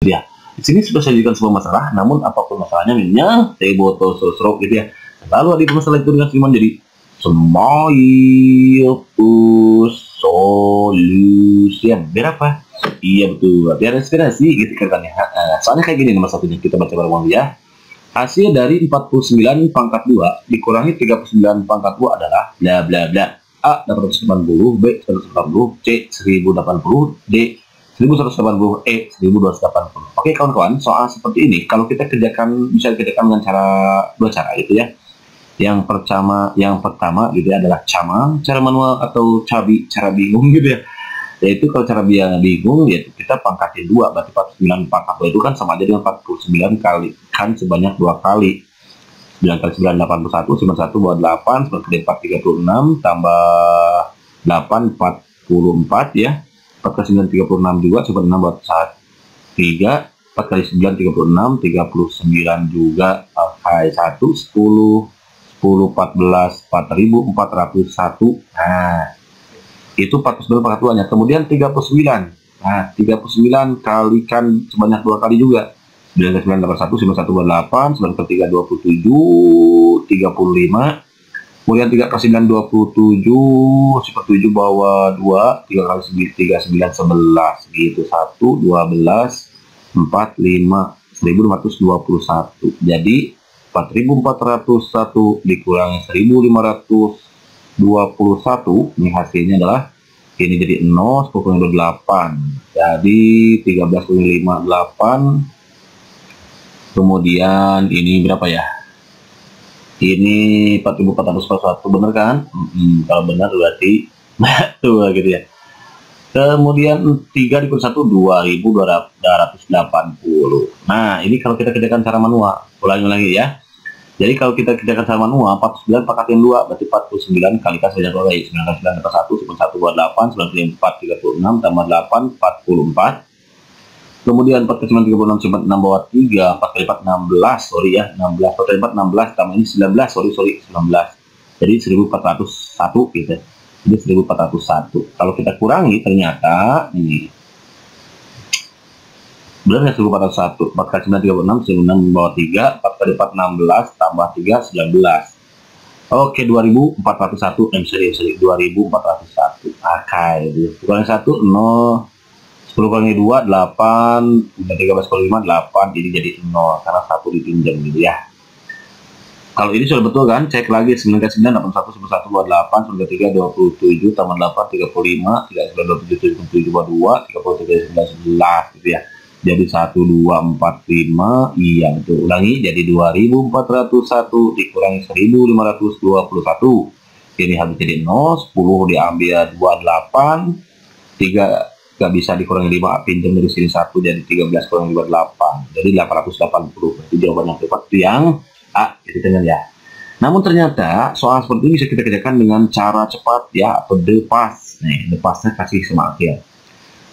ya. Di sini sudah saya jadikan sebuah masalah, namun apapun masalahnya minnya teboto sosro gitu ya. Lalu ada masalah itu dengan Siman jadi smile solution. Biar apa? Iya betul, biar inspirasi gitu kan ya. Soalnya kayak gini nomor satunya, kita baca bareng ya. Hasil dari 49 pangkat 2 dikurangi 39 pangkat 2 adalah bla bla bla. A 880, B 180, C 1080, D 1180, E 1280. Oke kawan-kawan, soal seperti ini kalau kita kerjakan bisa dikerjakan dengan dua cara gitu ya. Yang pertama gitu ya adalah cara manual atau cara bingung gitu ya. Yaitu kalau cara bingung yaitu kita pangkatin 2, berarti 49 pangkat 2 itu kan sama aja dengan 49 kali kan sebanyak 2 kali. 9 kali 9 81, 91 buat 8, 9 kali 4 36, tambah 8 44 ya. 4 kali 9 36 juga, coba 6 buat 3, 4 kali 9 36, 39 juga, kali 1 10, 10 14 4401. Nah, itu 49 pangkat 2 nya. Kemudian 39. Nah, 39 kalikan sebanyak 2 kali juga. 9 kali 9 81, 91 buat 8, 9 kali 3 27, 35. Kemudian 3 kali 9 27, 7 bawah 2, 3 kali 3 9 11 gitu. 1 12 4 5 1521. Jadi 4401 dikurangi 1521, ini hasilnya adalah ini jadi 0 10 8. Jadi 13,58. Kemudian ini berapa ya? Ini 4441 bener kan? Kalau benar berarti betul gitu ya. Kemudian 3 dikali 1 2280. Nah, ini kalau kita kerjakan cara manual. Ulangi lagi ya. Jadi kalau kita kerjakan cara manual 49 pangkatin 2 berarti 49 kalikan saja 2 kali. 9 kali 9 dapat 1, 1 buat 8, 9 kali 4 36 tambah 8 44. Kemudian 4 kali 9 36 cuma 6 bawah 3, 4 kali 4 16, sorry ya, 16, 4 kali 4 16 tambah ini 19, sorry 19. Jadi 1401 gitu. Jadi 1401. Kalau kita kurangi ternyata ini benar ya 1401. 4 kali 9 36, 9 bawah 3, 4 kali 4 16 tambah 3 19. Oke, 2401 sorry 2401. Oke, kurang 1 0. 10 kali 2 8, 13 kali 5 8, ini jadi 0 karena 1 dipinjam gitu ya. Kalau ini sudah betul kan, cek lagi 9 kali 9 81 11 buat 8, 9 kali 3 27 tambah 8 35, 3 9 27 7 buat 2, 33 11 11 gitu ya. Jadi 1 2 4 5, iya betul. Ulangi jadi 2401 dikurangi 1521. Ini habis jadi 0, 10 diambil 28, 3 gak bisa dikurangi 5, pinjam dari sini 1, jadi 13 kurang 5 8, jadi 880. Berarti jawaban yang tepat itu yang A, gitu ya. Namun ternyata soal seperti ini bisa kita kerjakan dengan cara cepat ya, atau depas. Nih, depasnya kasih semak ya.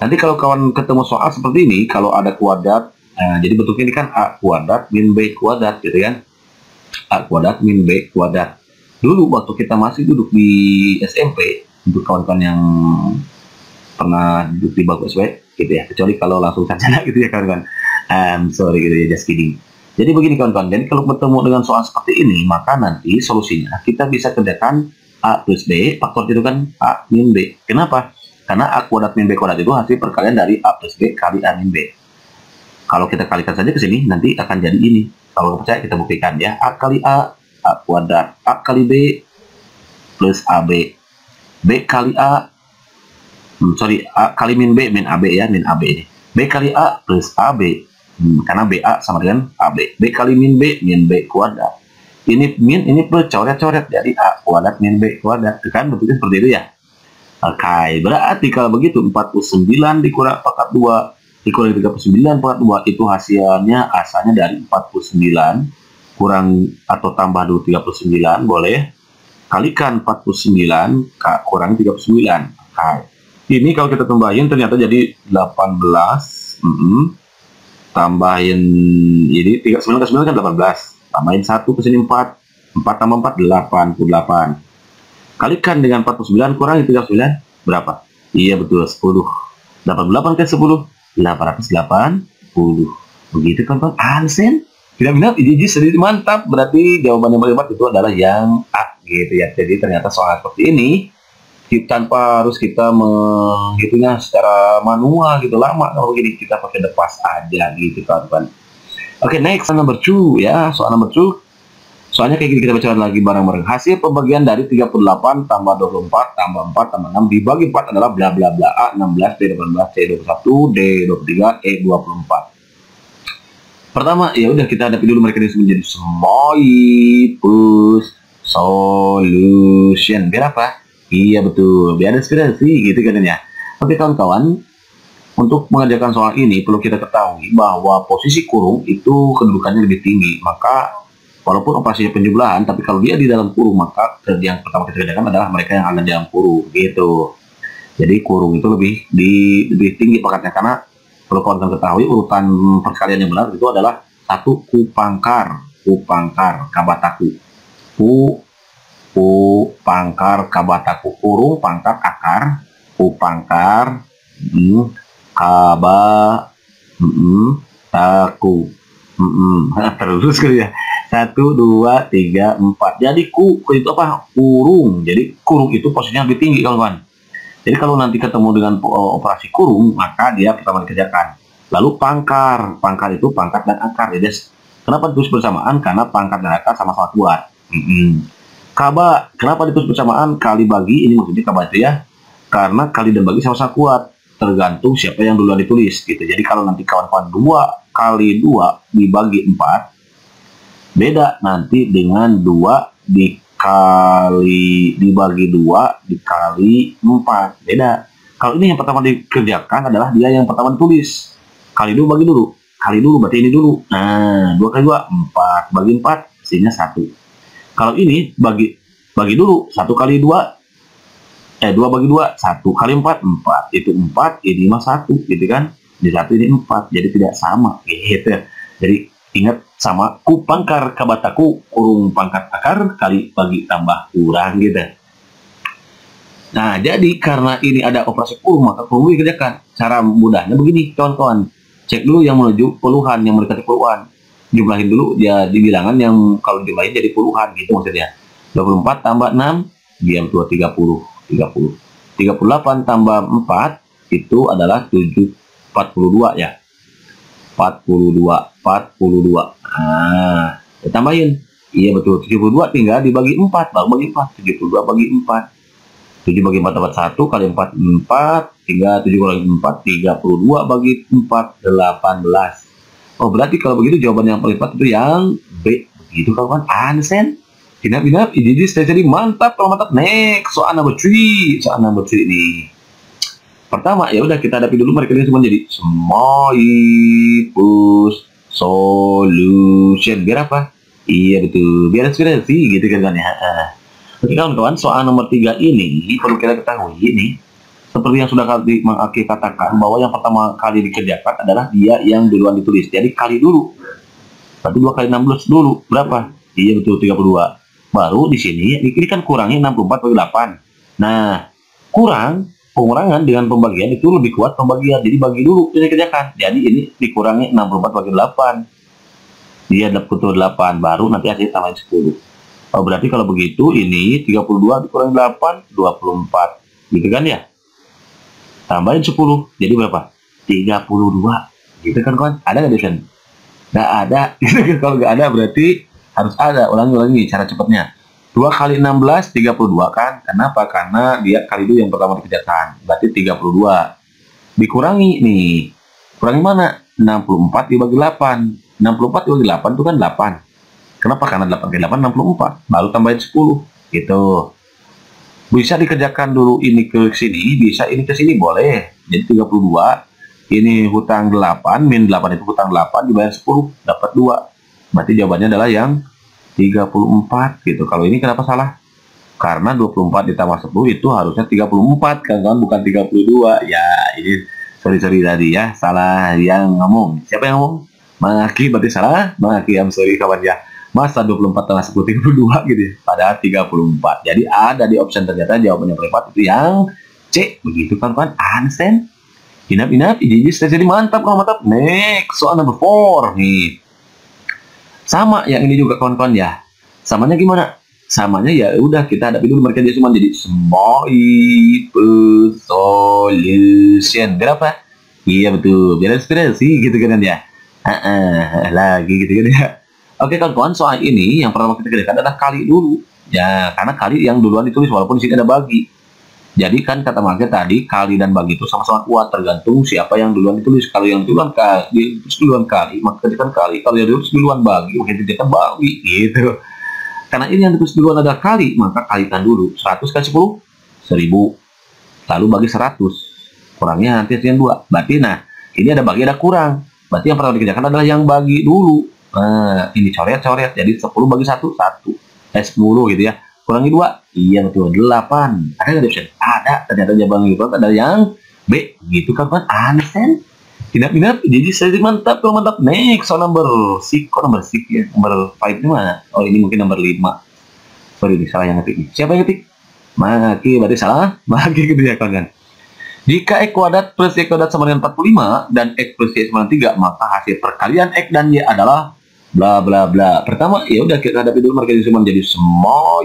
Nanti kalau kawan ketemu soal seperti ini, kalau ada kuadrat, jadi bentuknya ini kan A kuadrat min B kuadrat gitu kan. A kuadrat min B kuadrat. Dulu waktu kita masih duduk di SMP, untuk kawan-kawan yang pernah duduk di bangku SD gitu ya, kecuali kalau langsung sarjana gitu ya kawan-kawan. Sorry gitu ya, just kidding. Jadi begini kawan-kawan, jadi kalau bertemu dengan soal seperti ini, maka nanti solusinya kita bisa kerjakan A plus B, faktor itu kan A min B. Kenapa? Karena A kuadrat min B kuadrat itu hasil perkalian dari A plus B kali A min B. Kalau kita kalikan saja ke sini, nanti akan jadi ini. Kalau percaya kita buktikan ya, A kali A kuadrat, A kali B plus AB, B kali A, A kali min B, min AB ya, min AB ini. B kali A plus AB, karena BA sama dengan AB. B kali min B, min B kuadrat. Ini min, ini plus coret-coret, jadi A kuadrat min B kuadrat. Kan bentuknya seperti itu ya. Oke, berarti kalau begitu 49 dikurang pangkat 2 dikurangi 39 pangkat 2 itu hasilnya asalnya dari 49 kurang atau tambah dulu 39 boleh. Kalikan 49 kurangi 39. Oke. Ini kalau kita tambahin ternyata jadi 18. Tambahin ini 39 ke 9 kan 18. Tambahin 1 ke sini 4. 4 tambah 4 88. Kalikan dengan 49 kurangi 39 berapa? Iya betul 10. 88 ke 10 808. Begitu kawan-kawan, Ansen. Benar-benar Iji sedikit mantap. Berarti jawaban yang paling tepat itu adalah yang A gitu ya. Jadi ternyata soal seperti ini tanpa harus kita menghitungnya secara manual gitu, lama kalau begini, kita pakai the past aja gitu kawan-kawan. Oke, next number 2 ya. Soal number 2. Soalnya kayak gini, kita baca lagi bareng-bareng. Hasil pembagian dari 38 tambah 24 tambah 4 tambah 6 dibagi 4 adalah bla bla bla. A 16, B 18, C 21, D 23, E 24. Pertama, ya udah kita hadapi dulu mekanisme menjadi Moipus solution. Biar apa? Iya betul, biar inspirasi gitu katanya. Oke kawan-kawan, untuk mengerjakan soal ini perlu kita ketahui bahwa posisi kurung itu kedudukannya lebih tinggi. Maka walaupun operasinya penjumlahan, tapi kalau dia di dalam kurung, maka yang pertama kita kerjakan adalah mereka yang ada di dalam kurung gitu. Jadi kurung itu lebih tinggi pangkatnya, karena perlu kawan-kawan ketahui urutan perkalian yang benar itu adalah 1 kupangkar kabataku, pangkar kabataku, kurung pangkat akar, pangkar kabataku, terus kali ya. 1, 2, 3, 4. Jadi itu apa? Kurung. Jadi kurung itu posisinya lebih tinggi kawan-kawan. Jadi kalau nanti ketemu dengan operasi kurung, maka dia pertama dikerjakan. Lalu pangkar itu pangkat dan akar. Jadi kenapa ditulis bersamaan? Karena pangkat dan akar sama-sama kuat. Kaba, kenapa ditulis bersamaan? Kali bagi, ini maksudnya kaba itu ya. Karena kali dan bagi sama-sama kuat. Tergantung siapa yang duluan ditulis gitu. Jadi kalau nanti kawan-kawan 2 kali 2 dibagi 4, beda nanti dengan 2 dibagi 2 dikali 4, beda. Kalau ini yang pertama dikerjakan adalah dia yang pertama ditulis. Kali dulu bagi dulu. Kali dulu berarti ini dulu. Nah, 2 kali 2 4, bagi 4 hasilnya 1. Kalau ini bagi dulu 1 kali 2 2 bagi 2 1 kali 4 4. Itu 4, ini mah 1 gitu kan. Di 1 ini 4, jadi tidak sama gitu. Jadi ingat sama kupangkar kabataku kurung pangkat akar kali bagi tambah kurang gitu. Nah, jadi karena ini ada operasi kurung, maka kurung dikerjakan. Cara mudahnya begini kawan-kawan. Cek dulu yang menuju puluhan, yang mendekati puluhan. Jumlahin dulu ya di bilangan yang kalau jumlahin jadi puluhan gitu maksudnya. 24 tambah 6 diam 2 30. 38 tambah 4 itu adalah 42 ya. 42. Nah, tambahin. Iya betul, 72 tinggal dibagi 4, baru bagi 4. 72 bagi 4. 7 bagi 4 dapat 1, kali 4 4, tinggal 7 kali 4 32 bagi 4 18. Oh, berarti kalau begitu jawaban yang paling tepat itu yang B. Begitu kawan, Ansen. Benar-benar jadi jadi mantap kalau mantap. Next, soal number 3. Soal number 3 ini. Pertama, ya udah kita hadapi dulu mereka ini semua jadi Moipus solution. Biar apa? Iya betul, biar inspirasi gitu kan ya. Oke kawan-kawan, soal nomor 3 ini perlu kita ketahui ini seperti yang sudah Mang Aki katakan bahwa yang pertama kali dikerjakan adalah dia yang duluan ditulis. Jadi kali dulu. Berarti 2 kali 16 dulu. Berapa? Iya betul 32. Baru di sini ini kan kurangnya 64 bagi 8. Nah, pengurangan dengan pembagian itu lebih kuat pembagian. Jadi bagi dulu ini kerjakan. Jadi ini dikurangi 64 bagi 8. Dia dapat 8 baru nanti hasilnya tambahin 10. Oh, berarti kalau begitu ini 32 dikurangi 8 24. Gitu kan ya? Tambahin 10. Jadi berapa? 32. Gitu kan kawan? Ada nggak desain? Nggak ada. Kalau nggak ada berarti harus ada. Ulangi cara cepatnya. 2 kali 16 32 kan? Kenapa? Karena dia kali itu yang pertama dikerjakan. Berarti 32. Dikurangi nih. Kurangi mana? 64 dibagi 8. 64 dibagi 8 itu kan 8. Kenapa? Karena 8 kali 8 64. Baru tambahin 10. Gitu. Bisa dikerjakan dulu ini ke sini, bisa ini ke sini boleh. Jadi 32. Ini hutang 8, min 8 itu hutang 8 dibayar 10, dapat 2. Berarti jawabannya adalah yang 34 gitu. Kalau ini kenapa salah? Karena 24 ditambah 10 itu harusnya 34 kan, bukan 32. Ya, ini sorry tadi ya, salah yang ngomong. Siapa yang ngomong? Mang Aki berarti salah. Mang Aki, I'm sorry kawan ya. Masa 24 tambah 10 32 gitu ya. Padahal 34. Jadi ada di option ternyata jawabannya paling tepat itu yang C. Begitu kan Ansen. Inap, jadi mantap kalau mantap. Next, soal number 4 nih. Sama yang ini juga kawan-kawan ya. Samanya gimana? Samanya ya udah kita hadapi dulu mereka cuma jadi small solution. Berapa? Iya betul, biar inspirasi gitu kan ya. Lagi gitu kan ya. Oke kawan-kawan, soal ini yang pertama kita kerjakan adalah kali dulu. Ya, karena kali yang duluan ditulis walaupun di sini ada bagi. Jadi kan kata market tadi kali dan bagi itu sama-sama kuat tergantung siapa yang duluan ditulis. Kalau yang duluan kali maka kerjakan kali. Kalau yang duluan bagi maka kerjakan bagi gitu. Karena ini yang ditulis duluan adalah kali, maka kalikan dulu 100 kali 10 1000. Lalu bagi 100. Kurangnya nanti yang 2. Berarti nah, ini ada bagi ada kurang. Berarti yang pertama dikerjakan adalah yang bagi dulu. Nah, ini coret-coret. Jadi 10 bagi 1 1. 10 gitu ya. Kurangi 2. Iya betul, 8. Ada nggak option? Ada. Ternyata jawaban itu ada yang B. Gitu kan kan? Understand? Inap. Jadi saya mantap kalau mantap. Next, so number 6 ya. Number 5 ini mana? Oh ini mungkin number 5. Sorry, ini salah yang ngetik. Siapa yang ngetik? Maki, berarti salah. Maki gitu ya kawan. Jika X kuadrat plus Y kuadrat sama dengan 45 dan X plus Y sama dengan 3, maka hasil perkalian X dan Y adalah bla bla bla. Pertama ya udah kita hadapi dulu mereka cuma jadi small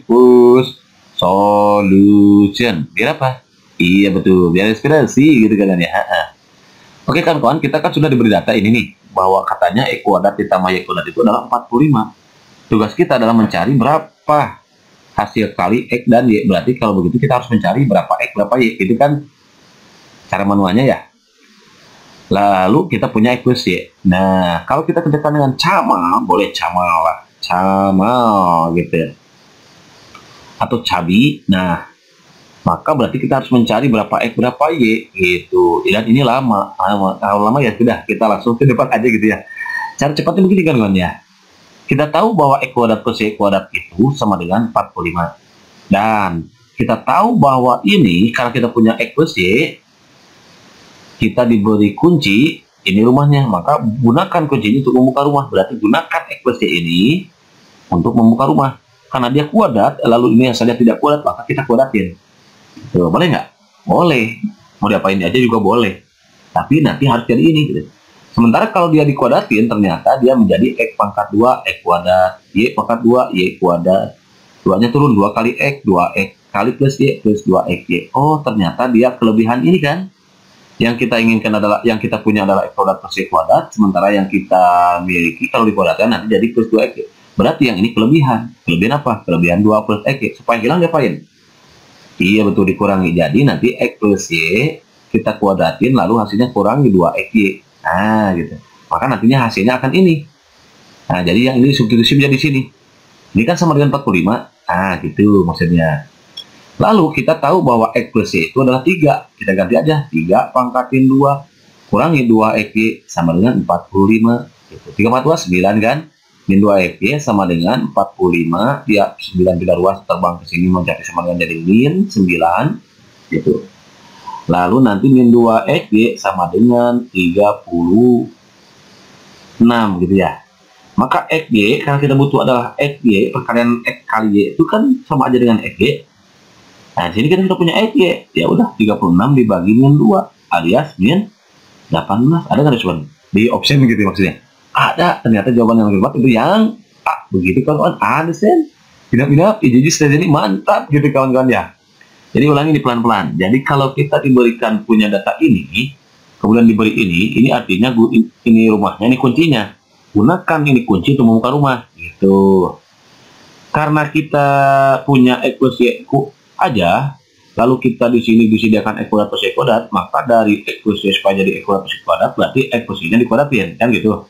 plus solution. Biar apa? Iya betul, biar inspirasi gitu kan ya. Oke kawan-kawan, kita kan sudah diberi data ini nih bahwa katanya X kuadrat ditambah Y kuadrat itu adalah 45. Tugas kita adalah mencari berapa hasil kali X dan Y. Berarti kalau begitu kita harus mencari berapa X berapa Y. Itu kan cara manualnya ya. Lalu kita punya X plus Y. Nah, kalau kita kerjakan dengan camal, boleh camal lah. Camal gitu ya. Atau cabi. Nah, maka berarti kita harus mencari berapa X berapa Y gitu. Dan ini lama. Kalau lama ya sudah, kita langsung ke depan aja gitu ya. Cara cepatnya begini kan kawan ya. Kita tahu bahwa X kuadrat plus Y kuadrat itu sama dengan 45. Dan kita tahu bahwa ini karena kita punya X plus Y, kita diberi kunci, ini rumahnya, maka gunakan kunci ini untuk membuka rumah. Berarti gunakan X plus Y ini untuk membuka rumah. Karena dia kuadrat, lalu ini yang saja tidak kuadrat, maka kita kuadratin. Tuh, boleh nggak? Boleh. Mau diapain aja juga boleh. Tapi nanti harus jadi ini. Gitu. Sementara kalau dia dikuadratin, ternyata dia menjadi X pangkat 2, X kuadrat, Y pangkat 2, Y kuadrat. 2-nya turun, 2 kali X, 2X kali plus Y, plus 2XY. Oh, ternyata dia kelebihan ini kan? Yang kita inginkan adalah, yang kita punya adalah X kuadrat plus Y kuadrat, sementara yang kita miliki kalau dikuadratkan nanti jadi plus 2XY. Berarti yang ini kelebihan. Kelebihan apa? Kelebihan 2 plus XY. Supaya hilang diapain? Iya betul, dikurangi. Jadi nanti X plus Y kita kuadratin, lalu hasilnya kurangi 2XY. Nah gitu. Maka nantinya hasilnya akan ini. Nah jadi yang ini substitusi menjadi sini. Ini kan sama dengan 45. Nah gitu maksudnya. Lalu kita tahu bahwa X plus Y itu adalah 3. Kita ganti aja. 3 pangkatin 2. Kurangi 2XY sama dengan 45. Gitu. 3 4 2, 9 kan. Min 2XY sama dengan 45. Dia 9 tidak luas terbang ke sini menjadi sama dengan jadi min 9. Gitu. Lalu nanti min 2XY sama dengan 36. Gitu ya. Maka XY, karena kita butuh adalah XY, perkalian X kali Y itu kan sama aja dengan XY. Nah, di sini kita sudah punya XY. Ya udah, 36 dibagi min 2 alias min 18. Ada nggak respon? Di option begitu maksudnya. Ada. Ternyata jawaban yang lebih tepat itu yang A. Begitu kawan-kawan. Understand? Tidak. Jadi strategi ini mantap gitu kawan-kawan ya. Jadi ulangi ini pelan-pelan. Jadi kalau kita diberikan punya data ini, kemudian diberi ini artinya ini rumahnya, ini kuncinya. Gunakan ini kunci untuk membuka rumah. Gitu. Karena kita punya X plus Y aja, lalu kita di sini disediakan X kuadrat plus Y kuadrat, maka dari X plus Y supaya jadi X kuadrat plus Y kuadrat, berarti X plus Y-nya dikuadratin, kan gitu.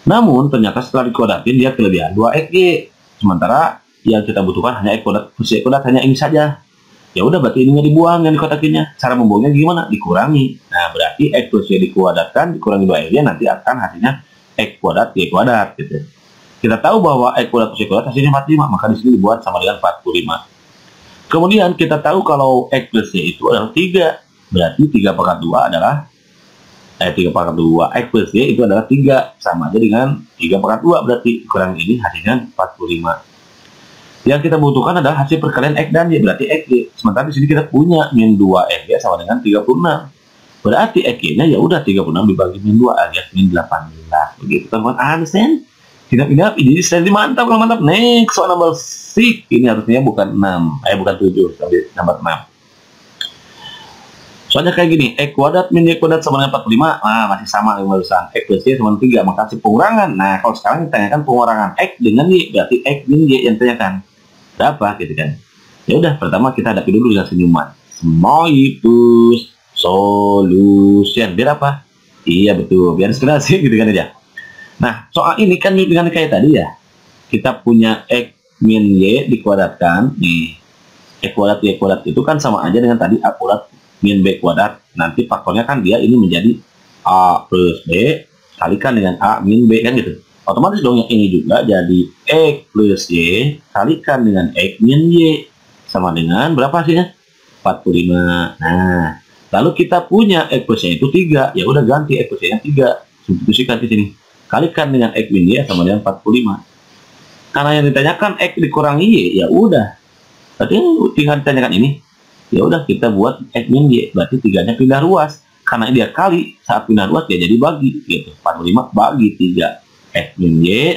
Namun ternyata setelah dikuadratin dia kelebihan 2XY, sementara yang kita butuhkan hanya X kuadrat plus Y kuadrat, hanya ini saja. Ya udah berarti ininya dibuang yang dikuadratinnya. Cara membuangnya gimana? Dikurangi. Nah berarti X plus Y dikuadratkan, dikurangi 2XY, nanti akan hasilnya X kuadrat Y kuadrat gitu. Kita tahu bahwa X kuadrat plus Y kuadrat hasilnya 45, maka di sini dibuat sama dengan 45. Kemudian kita tahu kalau X plus Y itu adalah 3. Berarti 3 pangkat 2 adalah 3 pangkat 2 X plus Y itu adalah 3. Sama aja dengan 3 pangkat 2. Berarti kurang ini hasilnya 45. Yang kita butuhkan adalah hasil perkalian X dan Y. Berarti XY. Sementara di sini kita punya min 2XY sama dengan 36. Berarti X-nya ya udah 36 dibagi min 2 alias min 18. Begitu kawan-kawan. Understand? Tidak, jadi strategi mantap kalau mantap. Next, soal number 6. Ini harusnya bukan 6, bukan 7, tapi nomor 6. Soalnya kayak gini, X kuadrat min Y kuadrat sama dengan 45. Masih sama dengan barusan. X plus Y sama 3, maka kasih pengurangan. Nah, kalau sekarang ditanyakan pengurangan X dengan Y, berarti X min Y yang ditanyakan. Berapa gitu kan? Ya udah, pertama kita hadapi dulu dengan senyuman. Semua itu solution. Biar apa? Iya betul, biar inspirasi gitu kan aja. Nah, soal ini kan dengan kayak tadi ya. Kita punya X min Y dikuadratkan di X kuadrat Y kuadrat itu kan sama aja dengan tadi A kuadrat min B kuadrat. Nanti faktornya kan dia ini menjadi A plus B kalikan dengan A min B kan gitu. Otomatis dong yang ini juga jadi X plus Y kalikan dengan X min Y sama dengan berapa hasilnya? 45. Nah, lalu kita punya X plus Y itu 3. Ya udah ganti X plus Y nya 3. Substitusikan di sini. Kalikan dengan X min Y sama dengan 45. Karena yang ditanyakan X dikurangi Y, ya udah. Berarti tinggal ditanyakan ini. Ya udah kita buat X min Y. Berarti 3-nya pindah ruas. Karena dia kali, saat pindah ruas dia jadi bagi gitu. 45 bagi 3. X min Y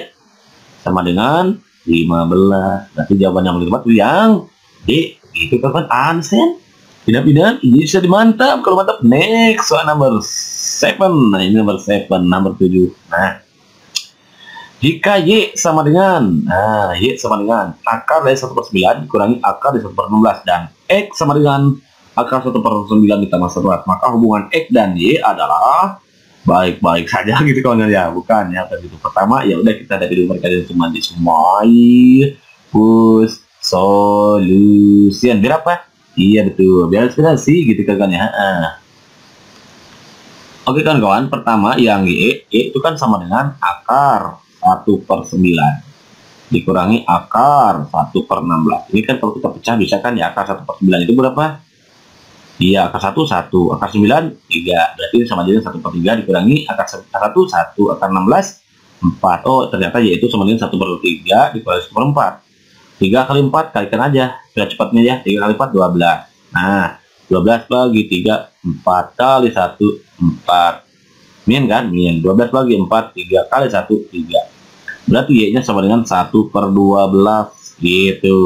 sama dengan 15. Berarti jawaban yang paling tepat yang D. Itu kan answer. Tidak, ini bisa dimantap. Kalau mantap, next soal number 7. Nah, ini number 7, number 7. Nah, jika Y sama dengan, Y sama dengan akar dari 1/9 dikurangi akar dari 1/16 dan X sama dengan akar 1/9 ditambah 1, maka hubungan X dan Y adalah baik-baik saja gitu kawan ya. Bukan ya, begitu. Pertama, ya udah kita dari dulu mereka cuma di semua push solution. Biar apa? Iya betul, biar inspirasi gitu kan ya. Oke kawan-kawan, pertama yang Y itu kan sama dengan akar 1/9 dikurangi akar 1/16. Ini kan kalau kita pecah bisa kan ya, akar 1/9 itu berapa? Iya, akar 1 akar 9 3. Berarti sama dengan 1/3 dikurangi akar 1 akar 16 4. Oh ternyata Y itu sama dengan 1/3 dikurangi 1/4. 3 kali 4 kalikan aja sudah cepatnya ya. 3 kali 4 12. Nah 12 bagi 3 4 kali 1 4 min kan, min 12 bagi 4 3 kali 1 3. Berarti Y nya sama dengan 1/12 gitu.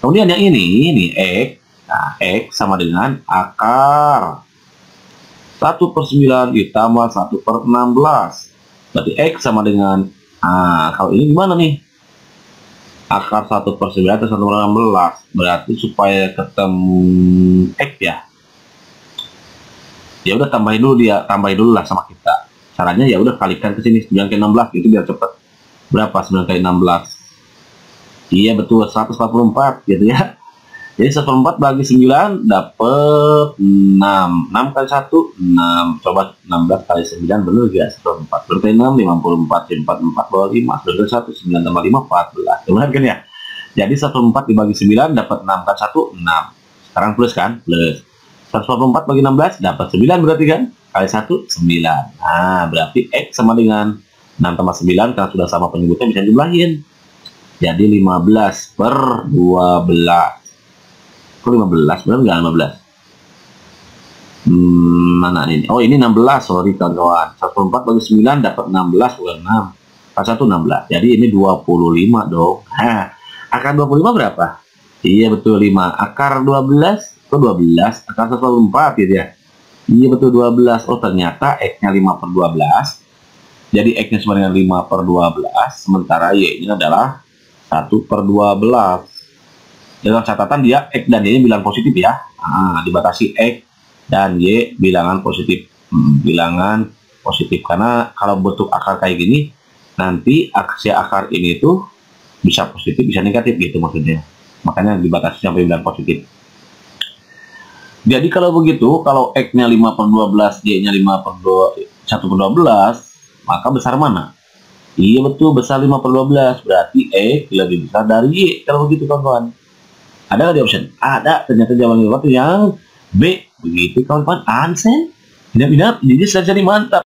Kemudian yang ini X. Nah X sama dengan akar 1/9 ditambah 1/16. Berarti X sama dengan, kalau ini gimana nih? Akar 1/9 atau 1/16. Berarti supaya ketemu X ya udah tambahin dulu lah sama kita. Caranya ya udah kalikan ke sini 9 kali 16 gitu biar cepet. Berapa 9 kali 16? Iya betul 144 gitu ya. Jadi 1/4 bagi 9 dapat 6. 6 kali 1 6. Coba 16 kali 9 bener gak? 1/4 berarti 6 54. 4 bawah 5 berarti 1 9 tambah 5 14. Benar kan ya? Jadi 1/4 dibagi 9 dapat 6 kali 1 6. Sekarang plus kan? Plus 144 bagi 16 dapat 9 berarti kan? Kali 1 9. Nah berarti X sama dengan 6 tambah 9 karena sudah sama penyebutnya bisa jumlahin. Jadi 15/12. 15 benar nggak 15? Mana ini? Oh ini 16, sorry kawan-kawan. 1/4 bagi 9 dapat 16 bukan 6. Kali 1 16. Jadi ini 25 dong. Akar 25 berapa? Iya betul 5. Akar 12 itu 12. Akar 1/4 gitu ya. Iya betul 12. Oh ternyata X-nya 5/12. Jadi X-nya sama dengan 5/12. Sementara Y-nya adalah 1/12. Dalam catatan dia X dan Y bilangan positif ya. Dibatasi X dan Y bilangan positif. Bilangan positif karena kalau bentuk akar kayak gini nanti aksi akar ini tuh bisa positif bisa negatif gitu maksudnya. Makanya dibatasi sampai bilangan positif. Jadi kalau begitu, kalau X-nya 5/12, Y-nya 1/12, maka besar mana? Iya betul besar 5/12. Berarti X lebih besar dari Y kalau begitu kawan-kawan. Ada nggak di option? Ada. Ternyata jawaban yang B. Begitu kawan-kawan. Answer. Tidak, jadi mantap.